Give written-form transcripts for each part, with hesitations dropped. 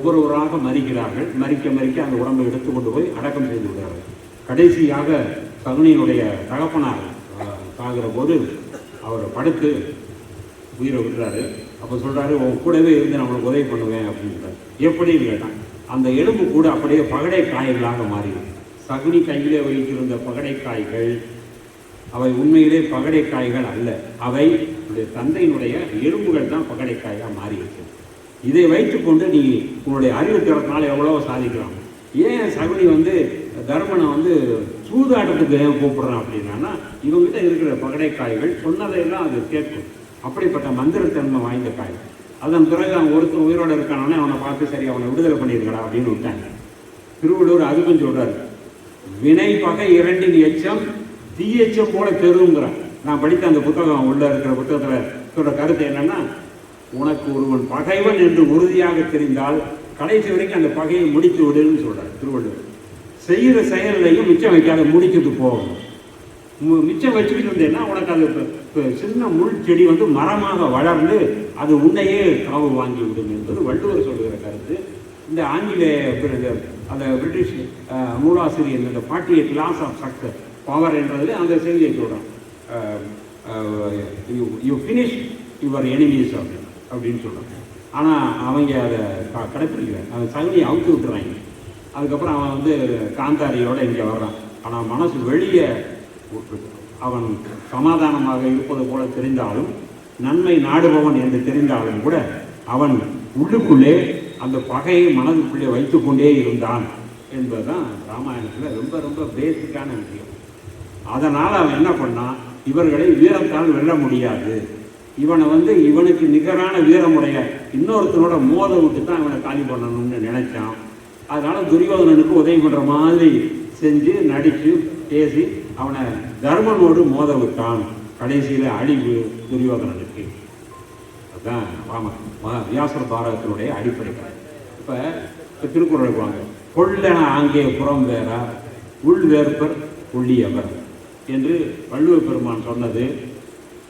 ஒவ்வொருவராக மறிக்கிறார்கள். மறிக்க அந்த உடம்பை எடுத்துக்கொண்டு போய் அடக்கம் செய்து விடுகிறார்கள். கடைசியாக சகுனியினுடைய தகப்பனார் சாகிற போது அவர் படுத்து உயிரை விடுறாரு. அப்போ சொல்கிறாரு, உன் கூடவே இருந்து நம்மளுக்கு உதவி பண்ணுவேன் அப்படின்றார். எப்படின்னு கேட்டான். அந்த எலும்பு கூட அப்படியே பகடை காய்களாக மாறிடும். சகுனி கையிலே வைத்திருந்த பகடை காய்கள் அவை உண்மையிலே பகடை காய்கள் அல்ல, அவை தந்தையினுடைய எலும்புகள் தான் பகடை காயாக மாறியிருக்கு. இதை வைத்துக்கொண்டு நீ உன்னுடைய அறிவு திறத்தினால எவ்வளோ சாதிக்கலாம். ஏன் சகுனி தர்மனை சூதாட்டத்துக்கு ஏன் கூப்பிடுறான் அப்படின்னா, இவங்ககிட்ட இருக்கிற பகடை காய்கள் சொன்னதையெல்லாம் அது கேட்கும். அப்படிப்பட்ட மந்திரத்தன்மை வாய்ந்த காய். அதன் பிறகு அவன் ஒருத்தர் உயிரோடு இருக்கானே, அவனை பார்த்து சரி அவனை விடுதலை பண்ணியிருக்கடா அப்படின்னு விட்டாங்க. திருவள்ளுவர் அதுக்கும் சொல்றாரு, வினை பகை இரண்டின் எச்சம் தீயச்சம் போல பெருங்கிறான். நான் படித்த அந்த புத்தகம் உள்ள இருக்கிற புத்தகத்தில் சொல்ற கருத்து என்னன்னா, உனக்கு ஒருவன் பகைவன் என்று உறுதியாக தெரிந்தால் கடைசி வரைக்கும் அந்த பகையை முடித்து விடுன்னு சொல்றாரு திருவள்ளுவர். செய்கிற செயலையும் மிச்சம் வைக்காத முடிச்சுட்டு போகணும். மிச்சம் வச்சுக்கிட்டு இருந்தேன்னா உனக்கு அது சின்ன முள் செடி மரமாக வளர்ந்து அது உன்னையே காவு வாங்கி விடும் என்பது வள்ளுவர் சொல்லுகிற கருத்து. இந்த ஆங்கிலேய அந்த பிரிட்டிஷ் நூலாசிரியர் இந்த 48 laws of success பவர் என்றதில் அந்த செய்தியை சொல்கிறான். யூ ஃபினிஷ் யுவர் எனிமீஸ் அப்படின்னு சொல்கிறான். ஆனால் அவங்க அதை கடைப்பிடிக்கிறாங்க. அந்த சகுனியை அவுத்து விட்டுறாங்க. அதுக்கப்புறம் அவன் காந்தாரியோடு இங்கே வர்றான். ஆனால் மனசு வெளியே அவன் சமாதானமாக இருப்பது போல தெரிந்தாலும், நன்மை நாடுபவன் என்று தெரிந்தாலும் கூட அவன் உள்ளுக்குள்ளே அந்த பகையை மனதுக்குள்ளே வைத்துக்கொண்டே இருந்தான் என்பதுதான் ராமாயணத்தில் ரொம்ப ரொம்ப பேசிக்கான விஷயம். அதனால் அவன் என்ன பண்ணான், இவர்களை வீரத்தால் வெல்ல முடியாது, இவனை இவனுக்கு நிகரான வீரமுடைய இன்னொருத்தனோட மோத விட்டு தான் இவனை காலி பண்ணணும்னு நினைச்சான். அதனால் துரியோதனனுக்கு உதவி பண்ணுற மாதிரி செஞ்சு நடித்து பேசி அவனை தர்மனோடு மோத விட்டான். கடைசியில் அழிவு துரியோதனனுக்கு. அதுதான் வியாசர் பாரதத்தினுடைய அடிப்படை. இப்போ திருக்குறளுக்கு வாங்க, கொள்ளென ஆங்கே புறம் வேறா உள் வேற்பர் உள்ளியவர் என்று வள்ளுவர் பெருமான் சொன்னது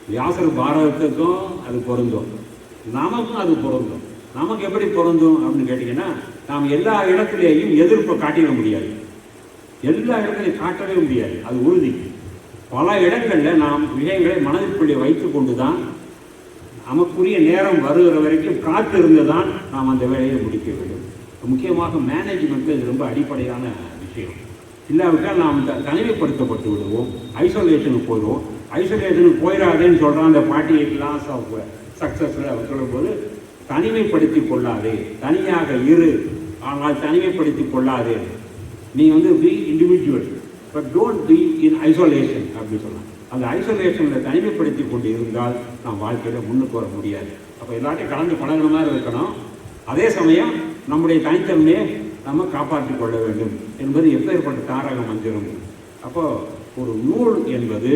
வியாசர் பாரதத்துக்கும் அது பொருந்தும், நமக்கும் அது பொருந்தும். நமக்கு எப்படி பொருந்தும் அப்படின்னு கேட்டிங்கன்னா, நாம் எல்லா இடத்துலேயும் எதிர்ப்பை காட்டிட முடியாது, எல்லா இடங்களையும் காட்டவே முடியாது, அது உறுதி. பல இடங்களில் நாம் விஷயங்களை மனதிற்குள்ளே வைத்து கொண்டு தான் நமக்குரிய நேரம் வருகிற வரைக்கும் காத்திருந்து தான் நாம் அந்த வேலையை முடிக்க வேண்டும். முக்கியமாக மேனேஜ்மெண்ட்டு இது ரொம்ப அடிப்படையான விஷயம். இல்லாவிட்டால் நாம் தனிமைப்படுத்தப்பட்டு விடுவோம், ஐசோலேஷனுக்கு போயிடுவோம். ஐசோலேஷனுக்கு போயிடாதேன்னு சொல்கிறான் அந்த 48 laws of successல அவர் சொல்லும்போது, தனிமைப்படுத்தி கொள்ளாதே, தனியாக இரு, ஆனால் தனிமைப்படுத்தி கொள்ளாதே. நீ be individual but don't be in isolation அப்படின்னு சொல்லலாம். அந்த ஐசோலேஷனில் தனிமைப்படுத்தி கொண்டு இருந்தால் நாம் வாழ்க்கையில் முன்னுக்கு வர முடியாது. அப்போ எல்லாத்தையும் கலந்து பழகிற மாதிரி இருக்கணும். அதே சமயம் நம்முடைய தனித்தன்மையை நம்ம காப்பாற்றி கொள்ள வேண்டும் என்பது எப்பேற்பட்ட தாரக மந்திரம். அப்போது ஒரு நூல் என்பது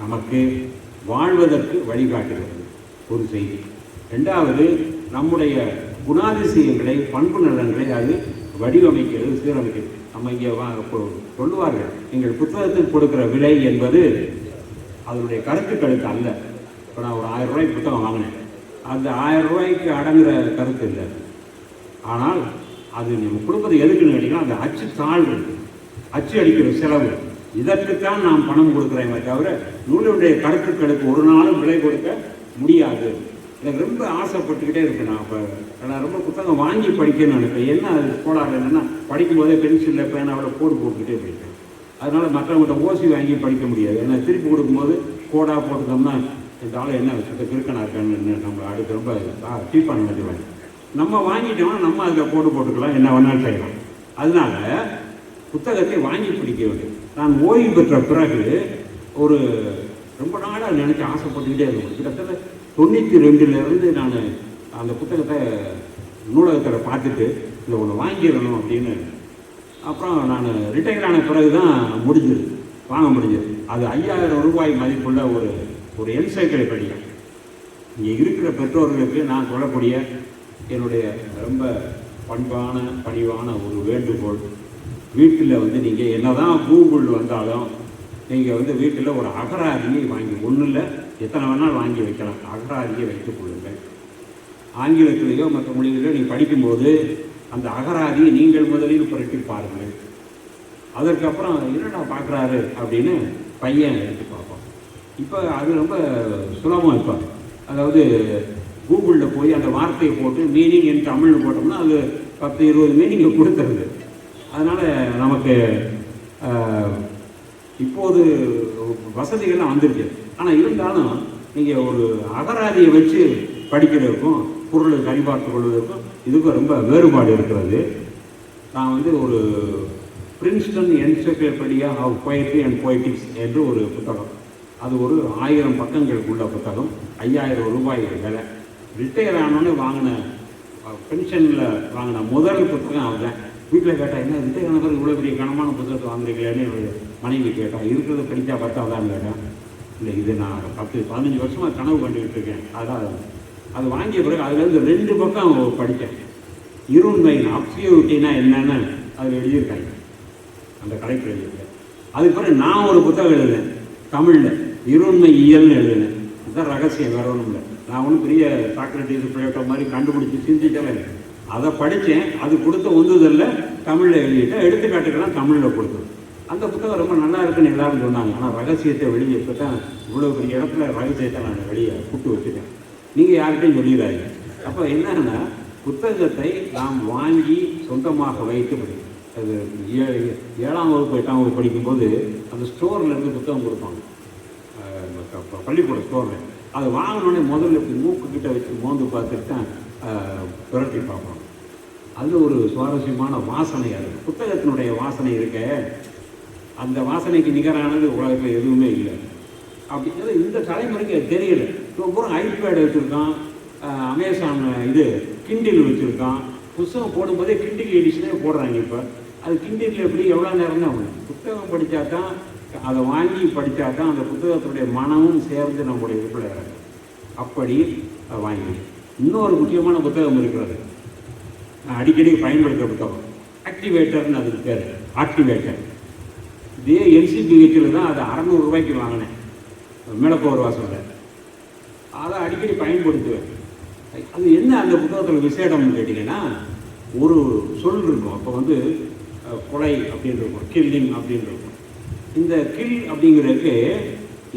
நமக்கு வாழ்வதற்கு வழிகாட்டுகிறது ஒரு செய்தி. ரெண்டாவது, நம்முடைய குணாதிசயங்களை பண்பு நலன்களை அது வடிவமைக்கிறது, சீரமைக்கிறது. நம்ம இங்கே சொல்லுவார்கள், எங்கள் புத்தகத்துக்கு கொடுக்குற விலை என்பது அதனுடைய கருத்துக்களுக்கு அல்ல. இப்போ நான் ஒரு 1000 ரூபாய்க்கு புத்தகம் வாங்கினேன், அந்த 1000 ரூபாய்க்கு அடங்குகிற கருத்து இல்லை. ஆனால் அது நம்ம கொடுப்பது எதுக்குன்னு கேட்டிங்கன்னா, அந்த அச்சு தாள் இருக்குது, அச்சு அடிக்கிற செலவு, இதற்குத்தான் நாம் பணம் கொடுக்குறேன் தவிர நூலுடைய கருத்துக்களுக்கு ஒரு நாளும் விலை கொடுக்க முடியாது. எனக்கு ரொம்ப ஆசைப்பட்டுக்கிட்டே இருக்கு. நான் ரொம்ப புத்தகம் வாங்கி படிக்கணும்னு நினைப்பேன். என்ன அது கோளாறு என்னென்னா, படிக்கும்போதே பென்சிலில் பேனாவில் கோடு போட்டுக்கிட்டே படிப்பேன். அதனால் மற்றவங்கள்ட்ட ஓசி வாங்கி படிக்க முடியாது. ஏன்னா திருப்பி கொடுக்கும்போது கோடாக போட்டுட்டோம்னா இந்த ஆள் என்ன வச்சுட்டு கிறுக்கனாக இருக்கான்னு நம்ம அடுத்து ரொம்ப சீப்பான நினைவாங்க. நம்ம வாங்கிட்டோம்னா நம்ம அதில் போட்டுக்கலாம், என்ன வேணாலும் செய்யலாம். அதனால புத்தகத்தை வாங்கி படிக்க வேண்டும். நான் ஓய்வு பெற்ற பிறகு ஒரு ரொம்ப நாளாக நினச்சி ஆசைப்பட்டுக்கிட்டே இருக்கும். கிட்டத்தட்ட 92லேருந்து நான் அந்த புத்தகத்தை நூலகத்தில் பார்த்துட்டு இதை ஒன்று வாங்கிடணும் அப்படின்னு. அப்புறம் நான் ரிட்டையர் ஆன பிறகு தான் வாங்க முடிஞ்சது. அது 5000 ரூபாய் மதிப்புள்ள ஒரு என்சைக்ளோபீடியா. இங்கே இருக்கிற பெற்றோர்களுக்கு நான் சொல்லக்கூடிய என்னுடைய ரொம்ப பண்பான பணிவான ஒரு வேண்டுகோள், வீட்டில் நீங்கள் என்ன தான் கூகுள் வந்தாலும் நீங்கள் வீட்டில் ஒரு அகராதியை வாங்கி, ஒன்றும் இல்லை எத்தனை வேணாலும் வாங்கி வைக்கலாம், அகராதியை வைத்துக் கொள்ளுங்கள். ஆங்கிலத்திலேயோ மற்ற மொழிகளிலோ நீங்கள் படிக்கும்போது அந்த அகராதியை நீங்கள் முதலில் புரட்டி பாருங்கள். அதற்கப்புறம் என்னடா பார்க்குறாரு அப்படின்னு பையன் எடுத்து பார்ப்போம். இப்போ அது ரொம்ப சுலபம். இப்போ அதாவது கூகுளில் போய் அந்த வார்த்தையை போட்டு மீனிங் என் தமிழ்னு போட்டோம்னா அது 10-20 மீனிங்கை கொடுத்துருது. அதனால் நமக்கு இப்போது வசதிகள்லாம் வந்துருக்கு. ஆனால் இருந்தாலும் நீங்கள் ஒரு அகராதியை வச்சு படிக்கிறதுக்கும் பொருளை சரிபார்த்து கொள்வதற்கும் இதுக்கும் ரொம்ப வேறுபாடு இருக்கிறது. நான் வந்து ஒரு Princeton encyclopedia of poetry and poetics என்று ஒரு புத்தகம், அது ஒரு 1000 பக்கங்களுக்குள்ள புத்தகம், 5000 ரூபாய் விலை. ரிட்டையர் ஆனோன்னு வாங்கின பென்ஷனில் வாங்கின முதல் புத்தகம் அதுதான். வீட்டில் கேட்டால் என்ன ரிட்டையர் ஆனவர் இவ்வளோ பெரிய கனமான புத்தகத்தை வாங்குறீங்களேன்னு என்னுடைய மனைவி கேட்டால், இருக்கிறத படித்தா பத்தாதான்னு கேட்டேன். இல்லை இது நான் 10-15 வருஷமாக கனவு கண்டுக்கிட்டு இருக்கேன். அதான் அது வாங்கிய பிறகு அதுலேருந்து 2 பக்கம் படித்தேன். இருண்மை அப்சியூட்டினா என்னன்னு அதில் எழுதியிருக்காங்க, அந்த கலைப்பு எழுதியிருக்கேன். அதுக்கு பிறகு நான் ஒரு புத்தகம் எழுதுனேன் தமிழில், இருண்மை இயல்னு எழுதுனேன். இதுதான் ரகசியம், வேற ஒன்றும் இல்லை. நான் ஒன்றும் பெரிய சாக்ரட்டிஸ் பிளேட்டோ மாதிரி கண்டுபிடிச்சி சிந்திக்கவே இல்லை. அதை படித்தேன். அது கொடுத்த உந்துதலில் தமிழில் எழுதிட்டேன். எடுத்துக்காட்டுக்கெல்லாம் தமிழில் கொடுத்தது. அந்த புத்தகம் ரொம்ப நல்லா இருக்குன்னு எல்லாரும் சொன்னாங்க. ஆனால் ரகசியத்தை வெளியே இப்போ தான் இவ்வளோ பெரிய இடத்துல ரகசியத்தை நான் வெளியே கூட்டு வச்சுட்டேன். நீங்கள் யார்கிட்டையும் சொல்லிடுறாங்க. அப்போ என்னன்னா, புத்தகத்தை நாம் வாங்கி சொந்தமாக வைத்து படிக்கணும். அது 7ஆம் வகுப்பு 8ஆம் வகுப்பு படிக்கும்போது அந்த ஸ்டோரில் இருந்து புத்தகம் கொடுப்பாங்க, பள்ளிக்கூட ஸ்டோரில். அதை வாங்கினோடனே முதல்ல இப்படி மூக்குக்கிட்ட வச்சு மோந்து பார்த்துட்டு தான் புரட்டி பார்ப்போம். அது ஒரு சுவாரஸ்யமான வாசனையாக இருக்குது. புத்தகத்தினுடைய வாசனை இருக்க, அந்த வாசனைக்கு நிகரானது உலகத்தில் எதுவுமே இல்லை. அப்படிங்கிறது இந்த தலைமுறைக்கு தெரியல. இப்போ பூரா ஐபேட் வச்சுருக்கான், அமேசான் இது கிண்டில் வச்சுருக்கான். புத்தகம் போடும்போதே கிண்டில் எடிஷனே போடுறாங்க. இப்போ அது கிண்டில் எப்படி எவ்வளோ நேரம் தான் ஆகும். புத்தகம் படித்தா தான், அதை வாங்கி படித்தா தான் அந்த புத்தகத்தினுடைய மனமும் சேர்ந்து நம்முடைய இதுக்குள்ள இறங்கும். அப்படி வாங்கி இன்னொரு முக்கியமான புத்தகம் இருக்கிறது, நான் அடிக்கடி பயன்படுத்துகிற புத்தகம், ஆக்டிவேட்டர்னு அதுக்கு பேர். ஆக்டிவேட்டர் இதே என்சிபிஹெச்சில் தான், அது 600 ரூபாய்க்கு வாங்கினேன் மேலப்போர் வாசலில். அதை அடிக்கடி பயன்படுத்துவேன். அது என்ன அந்த புத்தகத்தில் விசேடம்னு கேட்டிங்கன்னா, ஒரு சொல் இருக்கும். அப்போ வந்து கொலை அப்படின்னு இருக்கும், கில்லிங் அப்படின்னு இருக்கும். இந்த கில் அப்படிங்கிறதுக்கு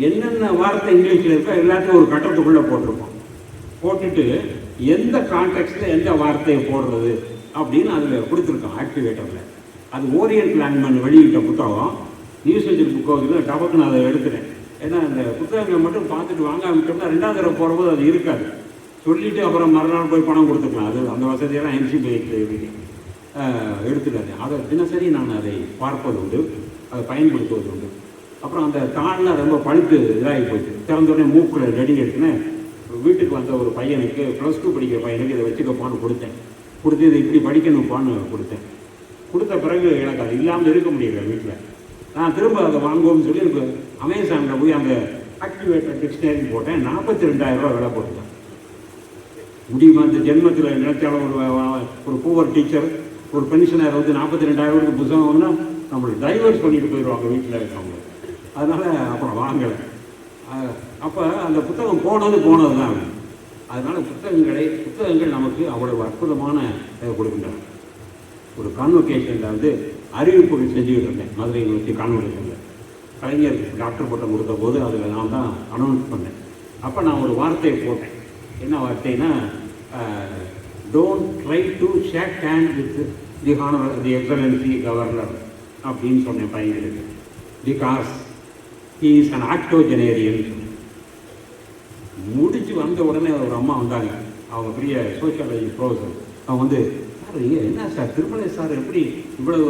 என்னென்ன வார்த்தை இங்கிலீஷில் இருக்கோ எல்லாத்தையும் ஒரு கட்டத்துக்குள்ளே போட்டிருப்போம். போட்டுட்டு எந்த கான்டெக்ஸ்டில் எந்த வார்த்தையை போடுறது அப்படின்னு அதில் கொடுத்துருக்கோம் ஆக்டிவேட்டரில். அது ஓரியன்ட் லாங்குவேஜ் வெளியிட்ட புத்தகம். நியூஸ் ஏஜென்ட் புக் ஹவுஸில் டபக்குன்னு அதை எடுத்துட்டேன். ஏன்னா அந்த புத்தகங்களை மட்டும் பார்த்துட்டு வாங்காமிட்டோம்னா 2ஆவது தடவை போடும்போது அது இருக்காது. சொல்லிவிட்டு அப்புறம் மறுநாள் போய் பணம் கொடுத்துக்கலாம். அது அந்த வசதியெல்லாம் என்சிபிஐக்கு எடுத்துக்காது. அதை தினசரி நான் அதை பார்ப்பது உண்டு, அதை பயன்படுத்துவது உண்டு. அப்புறம் அந்த தாள்லாம் ரொம்ப பழுத்து இதாகி போச்சு. திறந்தோடனே மூக்கில் ரெடி எடுத்துனேன். வீட்டுக்கு வந்த ஒரு பையனுக்கு, +2 படிக்கிற பையனுக்கு இதை வச்சுக்கப்பான்னு கொடுத்தேன். கொடுத்து இதை இப்படி படிக்கணும்ப்பான்னு கொடுத்தேன். கொடுத்த பிறகு எனக்கு அது இல்லாமல் இருக்க முடியல வீட்டில். நான் திரும்ப அதை வாங்குவோம்னு சொல்லி எனக்கு அமேசானில் போய் அந்த ஆக்டிவேட்டர் டிக்ஷனரி போட்டேன். 42,000 ரூபா விலை போட்டுட்டேன். முடியுமா இந்த ஜென்மத்தில் நினைச்சாலும் ஒரு பூவர் டீச்சர், ஒரு பென்ஷனர் வந்து 42,000 புத்தகம்னா நம்மளுக்கு டைவர்ஸ் பண்ணிட்டு போயிடுவாங்க வீட்டில் இருக்கவங்க. அதனால் அப்புறம் வாங்கலை. அப்போ அந்த புத்தகம் போனது தான். அதனால் புத்தகங்கள் நமக்கு அவ்வளவு அற்புதமான கொடுக்கின்றன. ஒரு கான்வொகேஷனில் வந்து அறிவிப்புகள் செஞ்சுக்கிட்டு இருந்தேன், மதுரை யூனிவர்சிட்டி கான்வொகேஷனில். கலைஞர் டாக்டர் பட்டம் கொடுத்த போது அதில் நான் தான் அனௌன்ஸ் பண்ணேன். அப்போ நான் ஒரு வார்த்தையை போட்டேன். என்ன வார்த்தைன்னா, don't try to shake hand with the honour the excellency governor அப்படின்னு சொன்னேன் பையன்களுக்கு. Because he is an octogenarian. முடிச்சு வந்த உடனே ஒரு அம்மா வந்தாங்க, அவங்க பெரிய சோஷியாலஜி ப்ரொஃபஸர். அவங்க வந்து, சார் என்ன சார் திருமலை சார் எப்படி இவ்வளவு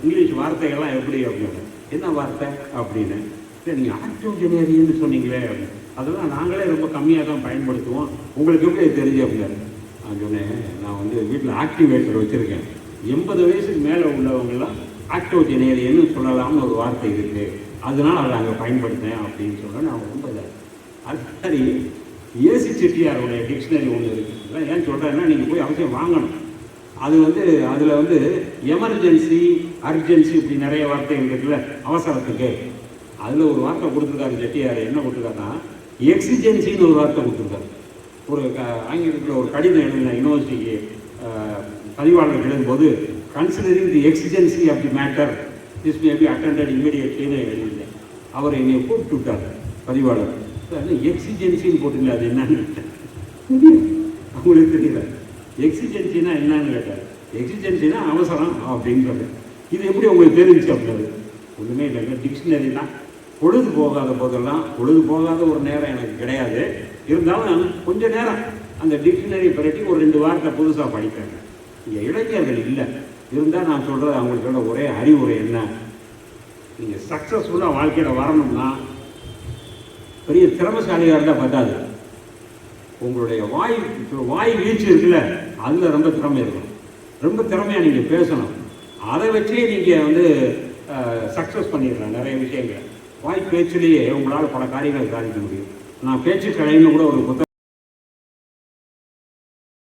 இங்கிலீஷ் வார்த்தைகள்லாம் எப்படி அப்படின்னு, என்ன வார்த்தை அப்படின்னு. இல்லை நீங்கள் ஆக்டோஜெனேரியன்னு சொன்னீங்களே அப்படின்னு. அதெல்லாம் நாங்களே ரொம்ப கம்மியாக தான் பயன்படுத்துவோம், உங்களுக்கு எப்படி தெரிஞ்சு அப்படின்னாரு. நான் சொன்னேன், நான் வந்து வீட்டில் ஆக்டிவேட்டர் வச்சுருக்கேன், 80 வயசுக்கு மேலே உள்ளவங்கெல்லாம் ஆக்டோஜெனேரியன்னு சொல்லலாம்னு ஒரு வார்த்தை இருக்குது, அதனால் அதை அங்கே பயன்படுத்தேன் அப்படின்னு சொன்னேன். நான் ரொம்ப அது மாதிரி ஏசி செட்டியாருடைய டிக்ஷனரி ஒன்று இருக்குது. ஏன் சொல்கிறேன்னா, நீங்கள் போய் அவசியம் வாங்கணும். அது வந்து அதில் வந்து எமர்ஜென்சி, அர்ஜென்சி இப்படி நிறைய வார்த்தைகள் இருக்குல்ல அவசரத்துக்கு. அதில் ஒரு வார்த்தை கொடுத்துருக்காரு செட்டியார். என்ன கொடுத்துருக்காருன்னா, எக்ஸிஜென்சின்னு ஒரு வார்த்தை கொடுத்துருக்காரு. ஒரு ஆங்கிலத்தில் ஒரு கடிதம் எழுதின யூனிவர்சிட்டிக்கு பதிவாளர் எழுதும்போது considering the exigency of the matter this may be attended இமீடியட்லின்னு எழுதியிருந்தேன். அவர் என்னை கூப்பிட்டு விட்டார் பதிவாளர். எக்ஸிஜென்சின்னு போட்டுங்களா, அது என்னன்னு கேட்டேன். அவங்களுக்கு தெரியல எக்ஸிஜென்சினா என்னன்னு கேட்டார். எக்ஸிஜென்சினா அவசரம் அப்படின்னு சொல்கிறேன். இது எப்படி உங்களுக்கு தெரிஞ்சிச்சு அப்படின்னாரு. ஒன்றுமே இல்லைங்க, டிக்ஷனரி தான். பொழுது போகாத போதெல்லாம், பொழுது போகாத ஒரு நேரம் எனக்கு கிடையாது, இருந்தாலும் நான் கொஞ்சம் நேரம் அந்த டிக்ஷனரி பரட்டி ஒரு 2 வாரத்தை புதுசாக படிப்பேங்க. இங்கே இளைஞர்கள் இல்லை, இருந்தால் நான் சொல்கிறது அவங்களுக்கோட ஒரே அறிவுரை என்ன, நீங்கள் சக்ஸஸ்ஃபுல்லாக வாழ்க்கையில் வரணும்னா பெரிய திறமைசாலியாக இருந்தால் பத்தாது, உங்களுடைய வாய் வீழ்ச்சி இருக்குல்ல, அதில் ரொம்ப திறமை இருக்கணும். ரொம்ப திறமையாக நீங்கள் பேசணும். அதை வச்சே நீங்கள் வந்து சக்ஸஸ் பண்ணிடலாம் நிறைய விஷயங்கள். வாய் பேச்சிலேயே உங்களால் பல காரியங்களை சாதிக்க முடியும். நான் பேச்சு கலைன்னு கூட ஒரு புத்தகம்